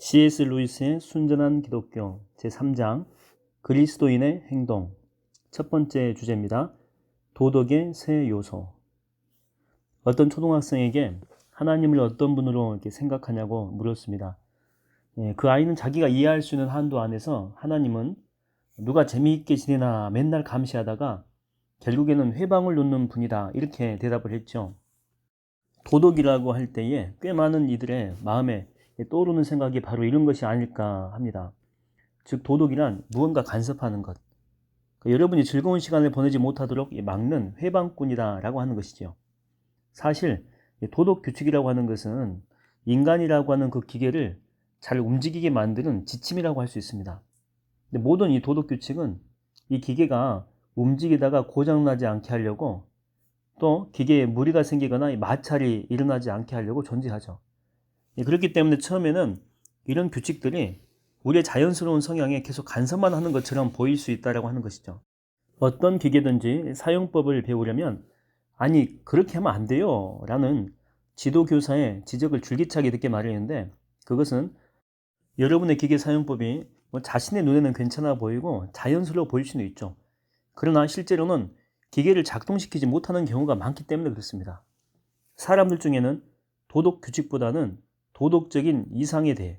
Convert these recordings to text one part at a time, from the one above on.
C.S. 루이스의 순전한 기독교 제3장 그리스도인의 행동 첫 번째 주제입니다. 도덕의 세 요소. 어떤 초등학생에게 하나님을 어떤 분으로 이렇게 생각하냐고 물었습니다. 그 아이는 자기가 이해할 수 있는 한도 안에서 하나님은 누가 재미있게 지내나 맨날 감시하다가 결국에는 회방을 놓는 분이다 이렇게 대답을 했죠. 도덕이라고 할 때에 꽤 많은 이들의 마음에 떠오르는 생각이 바로 이런 것이 아닐까 합니다. 즉 도덕이란 무언가 간섭하는 것, 여러분이 즐거운 시간을 보내지 못하도록 막는 회방꾼이다라고 하는 것이죠. 사실 도덕 규칙이라고 하는 것은 인간이라고 하는 그 기계를 잘 움직이게 만드는 지침이라고 할 수 있습니다. 근데 모든 이 도덕 규칙은 이 기계가 움직이다가 고장나지 않게 하려고, 또 기계에 무리가 생기거나 마찰이 일어나지 않게 하려고 존재하죠. 그렇기 때문에 처음에는 이런 규칙들이 우리의 자연스러운 성향에 계속 간섭만 하는 것처럼 보일 수 있다고 하는 것이죠. 어떤 기계든지 사용법을 배우려면 아니 그렇게 하면 안 돼요 라는 지도교사의 지적을 줄기차게 듣게 마련인데, 그것은 여러분의 기계 사용법이 자신의 눈에는 괜찮아 보이고 자연스러워 보일 수는 있죠. 그러나 실제로는 기계를 작동시키지 못하는 경우가 많기 때문에 그렇습니다. 사람들 중에는 도덕 규칙보다는 도덕적인 이상에 대해,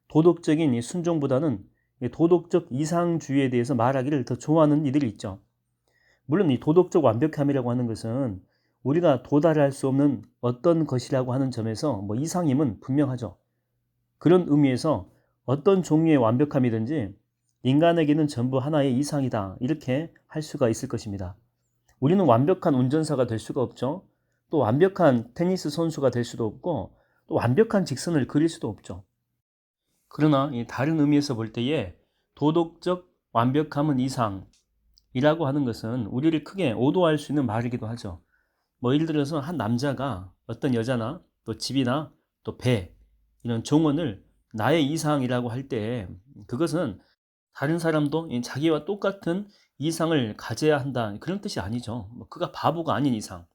도덕적인 순종보다는 도덕적 이상주의에 대해서 말하기를 더 좋아하는 이들이 있죠. 물론 이 도덕적 완벽함이라고 하는 것은 우리가 도달할 수 없는 어떤 것이라고 하는 점에서 이상임은 분명하죠. 그런 의미에서 어떤 종류의 완벽함이든지 인간에게는 전부 하나의 이상이다 이렇게 할 수가 있을 것입니다. 우리는 완벽한 운전사가 될 수가 없죠. 또 완벽한 테니스 선수가 될 수도 없고, 또 완벽한 직선을 그릴 수도 없죠. 그러나 다른 의미에서 볼 때에 도덕적 완벽함은 이상이라고 하는 것은 우리를 크게 오도할 수 있는 말이기도 하죠. 예를 들어서 한 남자가 어떤 여자나 또 집이나 또 배, 이런 종언을 나의 이상이라고 할 때 그것은 다른 사람도 자기와 똑같은 이상을 가져야 한다 그런 뜻이 아니죠. 그가 바보가 아닌 이상.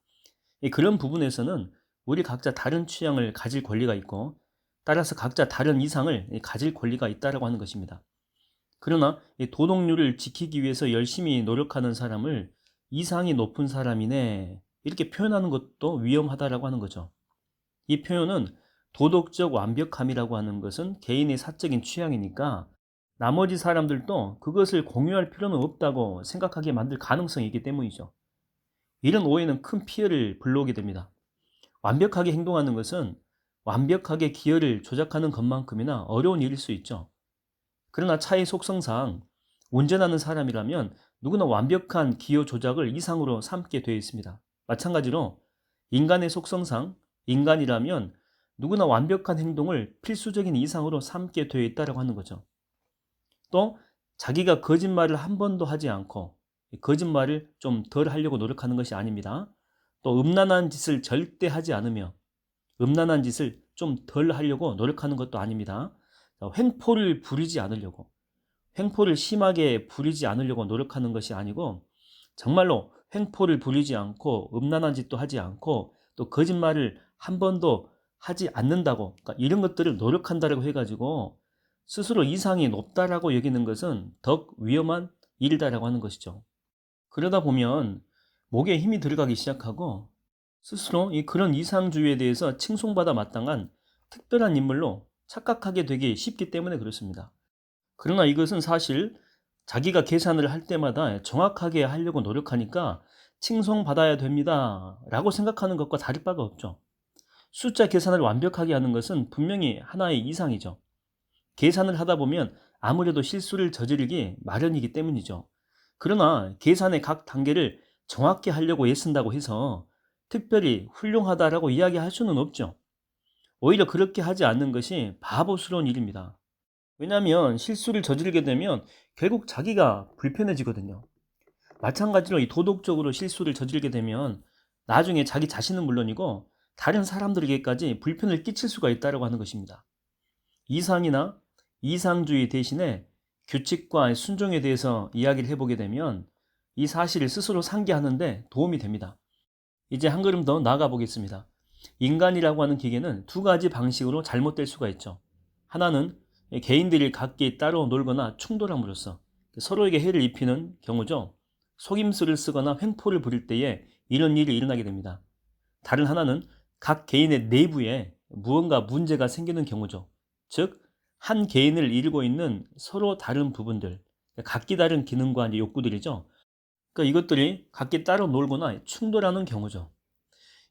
그런 부분에서는 우리 각자 다른 취향을 가질 권리가 있고, 따라서 각자 다른 이상을 가질 권리가 있다고 하는 것입니다. 그러나 도덕률을 지키기 위해서 열심히 노력하는 사람을 이상이 높은 사람이네 이렇게 표현하는 것도 위험하다라고 하는 거죠. 이 표현은 도덕적 완벽함이라고 하는 것은 개인의 사적인 취향이니까 나머지 사람들도 그것을 공유할 필요는 없다고 생각하게 만들 가능성이 있기 때문이죠. 이런 오해는 큰 피해를 불러오게 됩니다. 완벽하게 행동하는 것은 완벽하게 기여를 조작하는 것만큼이나 어려운 일일 수 있죠. 그러나 차의 속성상 운전하는 사람이라면 누구나 완벽한 기여 조작을 이상으로 삼게 되어 있습니다. 마찬가지로 인간의 속성상 인간이라면 누구나 완벽한 행동을 필수적인 이상으로 삼게 되어 있다고 하는 거죠. 또 자기가 거짓말을 한 번도 하지 않고 거짓말을 좀 덜 하려고 노력하는 것이 아닙니다. 또 음란한 짓을 절대 하지 않으며 음란한 짓을 좀 덜 하려고 노력하는 것도 아닙니다. 횡포를 부리지 않으려고, 횡포를 심하게 부리지 않으려고 노력하는 것이 아니고, 정말로 횡포를 부리지 않고 음란한 짓도 하지 않고 또 거짓말을 한 번도 하지 않는다고, 그러니까 이런 것들을 노력한다고 해가지고 스스로 이상이 높다라고 여기는 것은 더욱 위험한 일이다라고 하는 것이죠. 그러다 보면 목에 힘이 들어가기 시작하고 스스로 그런 이상주의에 대해서 칭송받아 마땅한 특별한 인물로 착각하게 되기 쉽기 때문에 그렇습니다. 그러나 이것은 사실 자기가 계산을 할 때마다 정확하게 하려고 노력하니까 칭송받아야 됩니다 라고 생각하는 것과 다를 바가 없죠. 숫자 계산을 완벽하게 하는 것은 분명히 하나의 이상이죠. 계산을 하다 보면 아무래도 실수를 저지르기 마련이기 때문이죠. 그러나 계산의 각 단계를 정확히 하려고 애쓴다고 해서 특별히 훌륭하다라고 이야기할 수는 없죠. 오히려 그렇게 하지 않는 것이 바보스러운 일입니다. 왜냐하면 실수를 저지르게 되면 결국 자기가 불편해지거든요. 마찬가지로 이 도덕적으로 실수를 저지르게 되면 나중에 자기 자신은 물론이고 다른 사람들에게까지 불편을 끼칠 수가 있다고 하는 것입니다. 이상이나 이상주의 대신에 규칙과 순종에 대해서 이야기를 해보게 되면 이 사실을 스스로 상기하는데 도움이 됩니다. 이제 한 걸음 더 나아가 보겠습니다. 인간이라고 하는 기계는 두 가지 방식으로 잘못될 수가 있죠. 하나는 개인들이 각기 따로 놀거나 충돌함으로써 서로에게 해를 입히는 경우죠. 속임수를 쓰거나 횡포를 부릴 때에 이런 일이 일어나게 됩니다. 다른 하나는 각 개인의 내부에 무언가 문제가 생기는 경우죠. 즉, 한 개인을 이루고 있는 서로 다른 부분들, 각기 다른 기능과 욕구들이죠. 그러니까 이것들이 각기 따로 놀거나 충돌하는 경우죠.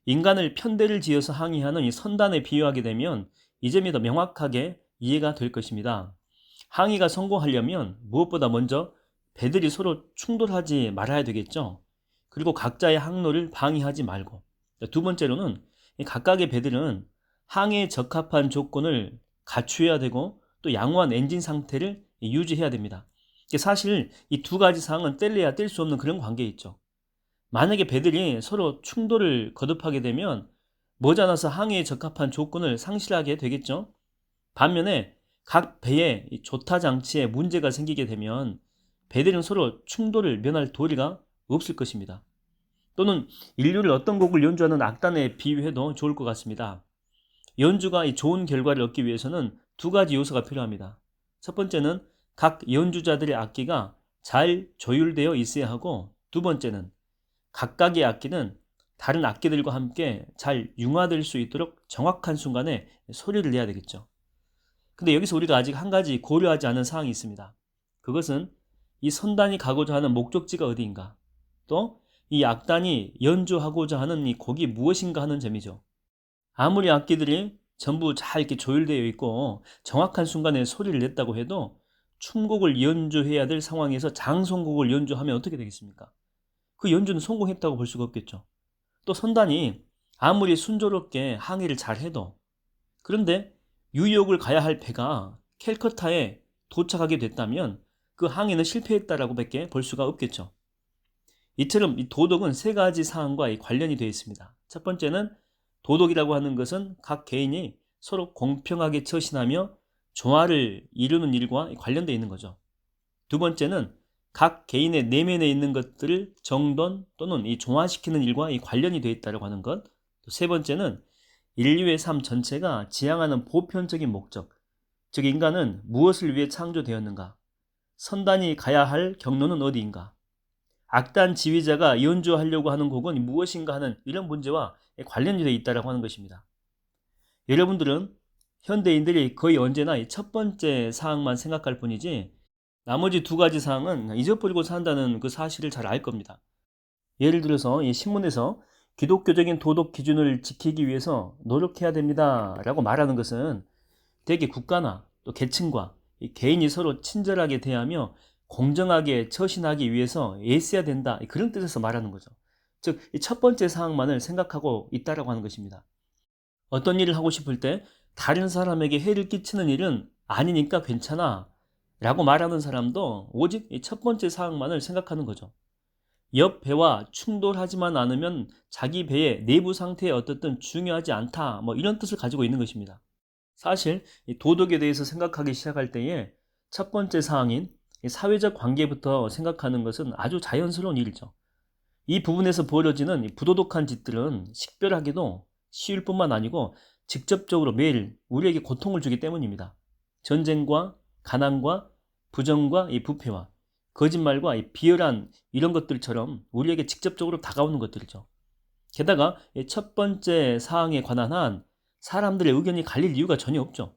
인간을 편대를 지어서 항의하는 이 선단에 비유하게 되면 이 점이 더 명확하게 이해가 될 것입니다. 항의가 성공하려면 무엇보다 먼저 배들이 서로 충돌하지 말아야 되겠죠. 그리고 각자의 항로를 방해하지 말고, 두 번째로는 이 각각의 배들은 항해에 적합한 조건을 갖추어야 되고 또 양호한 엔진 상태를 유지해야 됩니다. 사실 이 두 가지 사항은 뗄래야 뗄 수 없는 그런 관계에 있죠. 만약에 배들이 서로 충돌을 거듭하게 되면 머지않아서 항해에 적합한 조건을 상실하게 되겠죠. 반면에 각 배의 조타 장치에 문제가 생기게 되면 배들은 서로 충돌을 면할 도리가 없을 것입니다. 또는 인류를 어떤 곡을 연주하는 악단에 비유해도 좋을 것 같습니다. 연주가 좋은 결과를 얻기 위해서는 두 가지 요소가 필요합니다. 첫 번째는 각 연주자들의 악기가 잘 조율되어 있어야 하고, 두 번째는 각각의 악기는 다른 악기들과 함께 잘 융화될 수 있도록 정확한 순간에 소리를 내야 되겠죠. 근데 여기서 우리가 아직 한 가지 고려하지 않은 사항이 있습니다. 그것은 이 선단이 가고자 하는 목적지가 어디인가, 또 이 악단이 연주하고자 하는 이 곡이 무엇인가 하는 점이죠. 아무리 악기들이 전부 잘 이렇게 조율되어 있고 정확한 순간에 소리를 냈다고 해도 춤곡을 연주해야 될 상황에서 장송곡을 연주하면 어떻게 되겠습니까? 그 연주는 성공했다고 볼 수가 없겠죠. 또 선단이 아무리 순조롭게 항해를 잘 해도, 그런데 뉴욕을 가야 할 배가 캘커타에 도착하게 됐다면 그 항해는 실패했다라고 밖에 볼 수가 없겠죠. 이처럼 이 도덕은 세 가지 사항과 관련이 되어 있습니다. 첫 번째는 도덕이라고 하는 것은 각 개인이 서로 공평하게 처신하며 조화를 이루는 일과 관련되어 있는 거죠. 두 번째는 각 개인의 내면에 있는 것들을 정돈 또는 종화시키는 일과 관련이 되어 있다고 하는 것. 또 세 번째는 인류의 삶 전체가 지향하는 보편적인 목적, 즉 인간은 무엇을 위해 창조되었는가, 선단이 가야 할 경로는 어디인가, 악단 지휘자가 연주하려고 하는 곡은 무엇인가 하는 이런 문제와 관련이 되어 있다고 하는 것입니다. 여러분들은 현대인들이 거의 언제나 첫 번째 사항만 생각할 뿐이지 나머지 두 가지 사항은 잊어버리고 산다는 그 사실을 잘 알 겁니다. 예를 들어서 이 신문에서 기독교적인 도덕 기준을 지키기 위해서 노력해야 됩니다 라고 말하는 것은 대개 국가나 또 계층과 개인이 서로 친절하게 대하며 공정하게 처신하기 위해서 애써야 된다, 그런 뜻에서 말하는 거죠. 즉, 첫 번째 사항만을 생각하고 있다라고 하는 것입니다. 어떤 일을 하고 싶을 때 다른 사람에게 해를 끼치는 일은 아니니까 괜찮아 라고 말하는 사람도 오직 첫 번째 사항만을 생각하는 거죠. 옆 배와 충돌하지만 않으면 자기 배의 내부 상태에 어떻든 중요하지 않다, 이런 뜻을 가지고 있는 것입니다. 사실 도덕에 대해서 생각하기 시작할 때에 첫 번째 사항인 사회적 관계부터 생각하는 것은 아주 자연스러운 일이죠. 이 부분에서 벌어지는 부도덕한 짓들은 식별하기도 쉬울 뿐만 아니고 직접적으로 매일 우리에게 고통을 주기 때문입니다. 전쟁과 가난과 부정과 부패와 거짓말과 비열한 이런 것들처럼 우리에게 직접적으로 다가오는 것들이죠. 게다가 첫 번째 사항에 관한 한 사람들의 의견이 갈릴 이유가 전혀 없죠.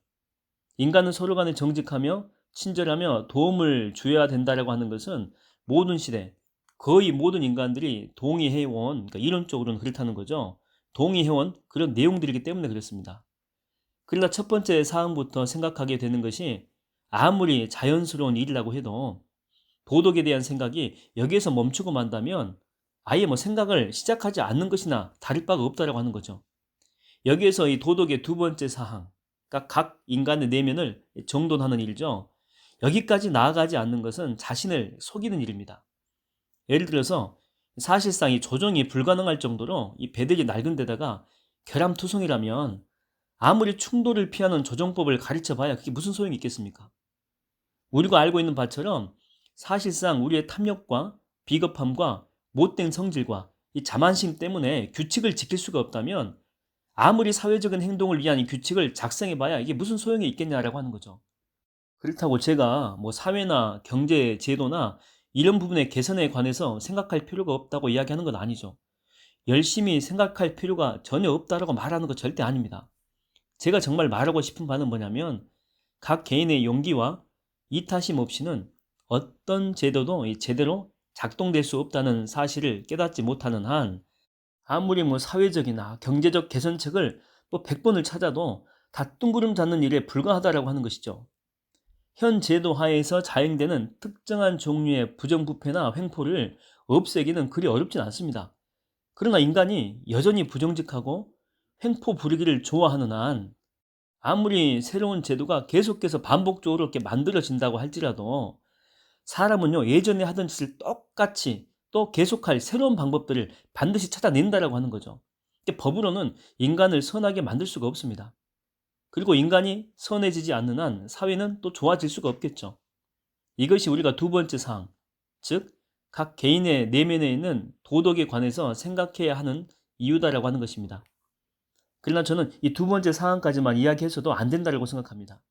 인간은 서로 간에 정직하며 친절하며 도움을 주어야 된다고 하는 것은 모든 시대, 거의 모든 인간들이 동의해온, 그러니까 이론적으로는 그렇다는 거죠. 동의해온 그런 내용들이기 때문에 그렇습니다. 그러나 첫 번째 사항부터 생각하게 되는 것이 아무리 자연스러운 일이라고 해도 도덕에 대한 생각이 여기에서 멈추고 만다면 아예 생각을 시작하지 않는 것이나 다를 바가 없다라고 하는 거죠. 여기에서 이 도덕의 두 번째 사항, 그러니까 각 인간의 내면을 정돈하는 일이죠. 여기까지 나아가지 않는 것은 자신을 속이는 일입니다. 예를 들어서 사실상 이 조정이 불가능할 정도로 이 배들이 낡은 데다가 결함투성이라면 아무리 충돌을 피하는 조정법을 가르쳐 봐야 그게 무슨 소용이 있겠습니까? 우리가 알고 있는 바처럼 사실상 우리의 탐욕과 비겁함과 못된 성질과 이 자만심 때문에 규칙을 지킬 수가 없다면 아무리 사회적인 행동을 위한 이 규칙을 작성해 봐야 이게 무슨 소용이 있겠냐라고 하는 거죠. 그렇다고 제가 뭐 사회나 경제 제도나 이런 부분의 개선에 관해서 생각할 필요가 없다고 이야기하는 건 아니죠. 열심히 생각할 필요가 전혀 없다라고 말하는 거 절대 아닙니다. 제가 정말 말하고 싶은 바는 뭐냐면 각 개인의 용기와 이타심 없이는 어떤 제도도 제대로 작동될 수 없다는 사실을 깨닫지 못하는 한 아무리 뭐 사회적이나 경제적 개선책을 뭐 100번을 찾아도 다 뜬구름 잡는 일에 불과하다라고 하는 것이죠. 현 제도 하에서 자행되는 특정한 종류의 부정부패나 횡포를 없애기는 그리 어렵진 않습니다. 그러나 인간이 여전히 부정직하고 횡포 부리기를 좋아하는 한 아무리 새로운 제도가 계속해서 반복적으로 이렇게 만들어진다고 할지라도 사람은요 예전에 하던 짓을 똑같이 또 계속할 새로운 방법들을 반드시 찾아낸다라고 하는 거죠. 법으로는 인간을 선하게 만들 수가 없습니다. 그리고 인간이 선해지지 않는 한 사회는 또 좋아질 수가 없겠죠. 이것이 우리가 두 번째 사항, 즉 각 개인의 내면에 있는 도덕에 관해서 생각해야 하는 이유다라고 하는 것입니다. 그러나 저는 이 두 번째 사항까지만 이야기해서도 안 된다고 생각합니다.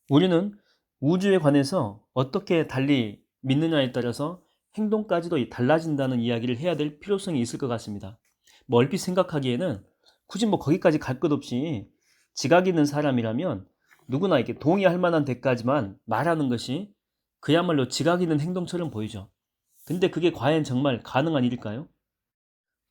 우리는 우주에 관해서 어떻게 달리 믿느냐에 따라서 행동까지도 달라진다는 이야기를 해야 될 필요성이 있을 것 같습니다. 뭐 얼핏 생각하기에는 굳이 뭐 거기까지 갈 것 없이 지각 있는 사람이라면 누구나 이렇게 동의할 만한 데까지만 말하는 것이 그야말로 지각 있는 행동처럼 보이죠. 근데 그게 과연 정말 가능한 일일까요?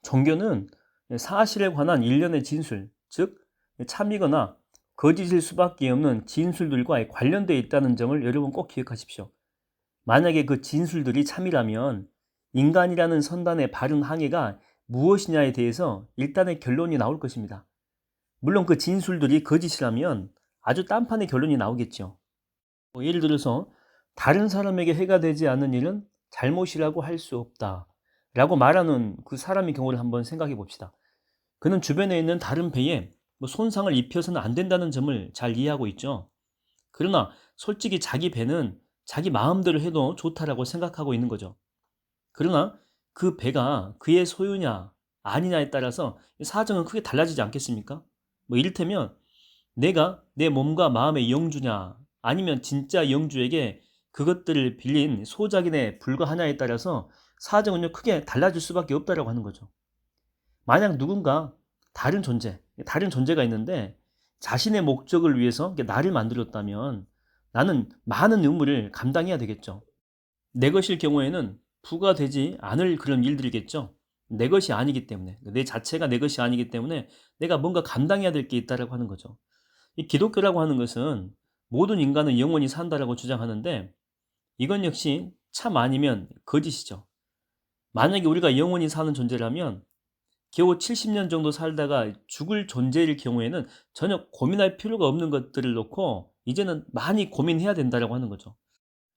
종교는 사실에 관한 일련의 진술, 즉 참이거나 거짓일 수밖에 없는 진술들과 관련되어 있다는 점을 여러분 꼭 기억하십시오. 만약에 그 진술들이 참이라면 인간이라는 선단의 바른 항해가 무엇이냐에 대해서 일단의 결론이 나올 것입니다. 물론 그 진술들이 거짓이라면 아주 딴판의 결론이 나오겠죠. 예를 들어서 다른 사람에게 해가 되지 않는 일은 잘못이라고 할 수 없다 라고 말하는 그 사람의 경우를 한번 생각해 봅시다. 그는 주변에 있는 다른 배에 손상을 입혀서는 안 된다는 점을 잘 이해하고 있죠. 그러나 솔직히 자기 배는 자기 마음대로 해도 좋다라고 생각하고 있는 거죠. 그러나 그 배가 그의 소유냐 아니냐에 따라서 사정은 크게 달라지지 않겠습니까? 이를테면 내가 내 몸과 마음의 영주냐 아니면 진짜 영주에게 그것들을 빌린 소작인에 불과하냐에 따라서 사정은요 크게 달라질 수밖에 없다라고 하는 거죠. 만약 누군가 다른 존재가 있는데 자신의 목적을 위해서 나를 만들었다면 나는 많은 의무를 감당해야 되겠죠. 내 것일 경우에는 부과되지 않을 그런 일들이겠죠. 내 것이 아니기 때문에, 내 자체가 내 것이 아니기 때문에 내가 뭔가 감당해야 될 게 있다라고 하는 거죠. 이 기독교라고 하는 것은 모든 인간은 영원히 산다라고 주장하는데 이건 역시 참 아니면 거짓이죠. 만약에 우리가 영원히 사는 존재라면 겨우 70년 정도 살다가 죽을 존재일 경우에는 전혀 고민할 필요가 없는 것들을 놓고 이제는 많이 고민해야 된다라고 하는 거죠.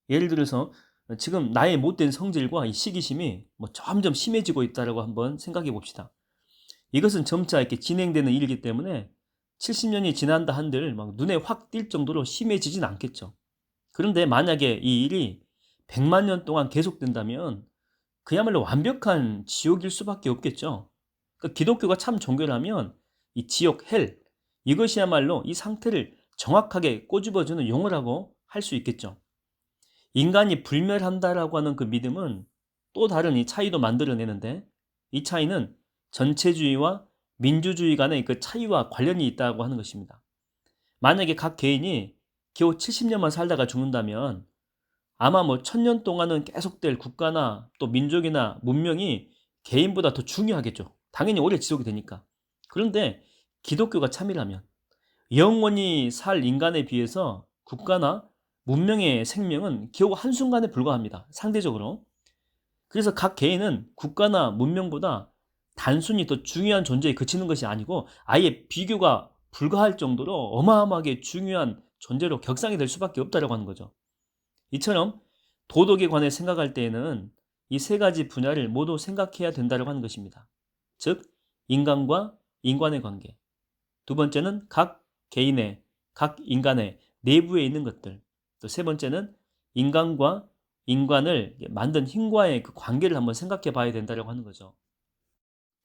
예를 들어서 지금 나의 못된 성질과 이 시기심이 점점 심해지고 있다라고 한번 생각해 봅시다. 이것은 점차 이렇게 진행되는 일이기 때문에 70년이 지난다 한들 막 눈에 확 띌 정도로 심해지진 않겠죠. 그런데 만약에 이 일이 100만 년 동안 계속된다면 그야말로 완벽한 지옥일 수밖에 없겠죠. 그러니까 기독교가 참 종교라면 이 지옥, 헬 이것이야말로 이 상태를 정확하게 꼬집어주는 용어라고 할 수 있겠죠. 인간이 불멸한다라고 하는 그 믿음은 또 다른 이 차이도 만들어내는데 이 차이는 전체주의와 민주주의 간의 그 차이와 관련이 있다고 하는 것입니다. 만약에 각 개인이 겨우 70년만 살다가 죽는다면 아마 1000년 동안은 계속될 국가나 또 민족이나 문명이 개인보다 더 중요하겠죠. 당연히 오래 지속이 되니까. 그런데 기독교가 참이라면 영원히 살 인간에 비해서 국가나 문명의 생명은 겨우 한순간에 불과합니다. 상대적으로. 그래서 각 개인은 국가나 문명보다 단순히 더 중요한 존재에 그치는 것이 아니고 아예 비교가 불가할 정도로 어마어마하게 중요한 존재로 격상이 될 수밖에 없다고 하는 거죠. 이처럼 도덕에 관해 생각할 때에는 이 세 가지 분야를 모두 생각해야 된다고 하는 것입니다. 즉, 인간과 인간의 관계. 두 번째는 각 인간의 내부에 있는 것들. 또 세 번째는 인간과 인간을 만든 힘과의 그 관계를 한번 생각해 봐야 된다고 하는 거죠.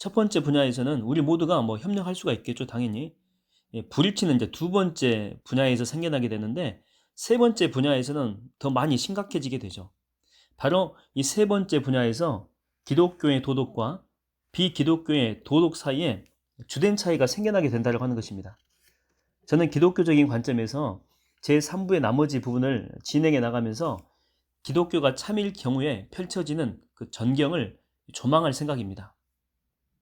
첫 번째 분야에서는 우리 모두가 뭐 협력할 수가 있겠죠, 당연히. 불일치는 이제 두 번째 분야에서 생겨나게 되는데 세 번째 분야에서는 더 많이 심각해지게 되죠. 바로 이 세 번째 분야에서 기독교의 도덕과 비기독교의 도덕 사이에 주된 차이가 생겨나게 된다고 하는 것입니다. 저는 기독교적인 관점에서 제3부의 나머지 부분을 진행해 나가면서 기독교가 참일 경우에 펼쳐지는 그 전경을 조망할 생각입니다.